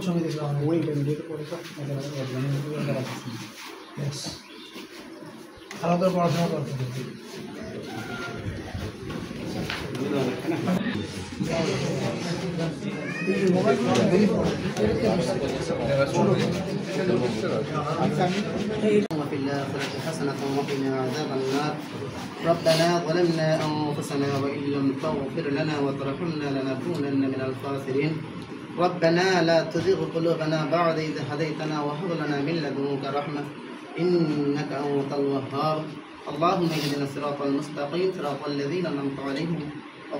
ছবি দেখলাম আলাদা পড়াশোনা করতে وفي الآخرة حسنة وقنا عذاب النار ربنا ظلمنا أنفسنا وإن لم تغفر لنا وترحمنا لنكونن من الخاسرين ربنا لا تزغ قلوبنا بعد إذ هديتنا وهب لنا من لدنك رحمة إنك أنت الوهاب اللهم اهدنا الصراط المستقيم صراط الذين أنعمت عليهم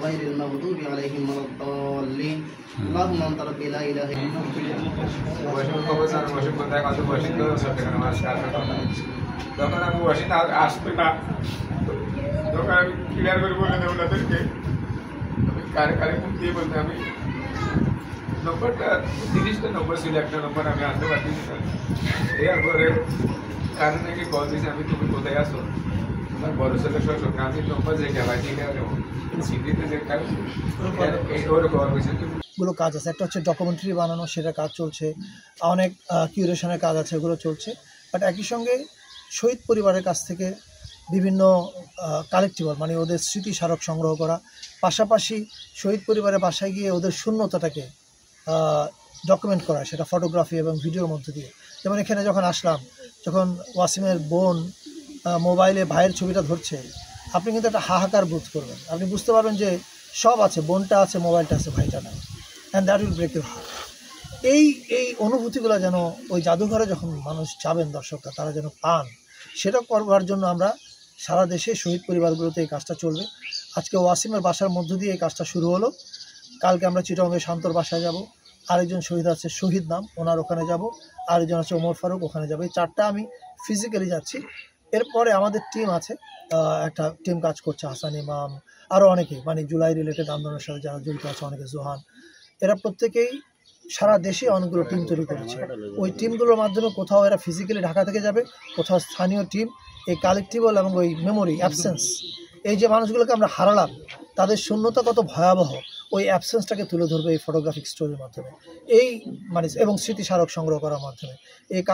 غير المغضوب عليهم ولا الضالين اللهم أنت ربي لا إله إلا أنت তখন আমি ওয়াশিংটন আসবে না তখন আমি ক্লিয়ার করে বললেন ওনাদেরকে আমি কারে কারে মুখ দিয়ে বলতে আমি নম্বরটা 30টা নম্বর ছিল একটা নম্বর আমি আনতে পারতেছি না এরপরে কারণ নাকি কল দিয়েছে আমি তুমি কোথায় আসো আমার বড় ছেলের শ্বশুর আমি নম্বর যে গেলাম সিটিতে যে কাজ ওরকম হয়েছে গুলো কাজ আছে। একটা হচ্ছে ডকুমেন্টারি বানানো, সেটা কাজ চলছে, অনেক কিউরেশনের কাজ আছে, এগুলো চলছে। বাট একই সঙ্গে শহীদ পরিবারের কাছ থেকে বিভিন্ন কালেক্টিবল মানে ওদের স্মৃতি স্মারক সংগ্রহ করা, পাশাপাশি শহীদ পরিবারের বাসায় গিয়ে ওদের শূন্যতাটাকে ডকুমেন্ট করা, সেটা ফটোগ্রাফি এবং ভিডিওর মধ্যে দিয়ে। যেমন এখানে যখন আসলাম, যখন ওয়াসিমের বোন মোবাইলে ভাইয়ের ছবিটা ধরছে, আপনি কিন্তু একটা হাহাকার বোধ করবেন। আপনি বুঝতে পারবেন যে সব আছে, বোনটা আছে, মোবাইলটা আছে, ভাইটা না। And that will break your heart. এই অনুভূতিগুলো যেন ওই জাদুঘরে যখন মানুষ যাবেন, দর্শকরা তারা যেন পান, সেটা করবার জন্য আমরা সারা দেশে শহীদ পরিবারগুলোতে এই কাজটা চলবে। আজকে ওয়াসিমের বাসার মধ্য দিয়ে এই কাজটা শুরু হলো। কালকে আমরা চিটাগংয়ে শান্তর বাসায় যাব, আরেকজন শহীদ আছে শহীদ নাম, ওনার ওখানে যাব, আরেকজন আছে ওমর ফারুক, ওখানে যাবো। এই চারটা আমি ফিজিক্যালি যাচ্ছি। এরপরে আমাদের টিম আছে, একটা টিম কাজ করছে, হাসান ইমাম, আরও অনেকে, মানে জুলাই রিলেটেড আন্দোলনের সাথে যারা জড়িত আছে, অনেকে, জোহান, এরা প্রত্যেকেই সারা দেশে অনেকগুলো টিম তৈরি করেছে। ওই টিমগুলোর মাধ্যমে কোথাও এরা ফিজিক্যালি ঢাকা থেকে যাবে, কোথাও স্থানীয় টিম। এই কালেক্টিবল এবং ওই মেমোরি অ্যাবসেন্স, এই যে মানুষগুলোকে আমরা হারালাম, তাদের শূন্যতা কত ভয়াবহ, ওই অ্যাবসেন্সটাকে তুলে ধরবে এই ফটোগ্রাফিক স্টোরির মাধ্যমে, এই মানে এবং স্মৃতি স্মারক সংগ্রহ করার মাধ্যমে। এই কাজ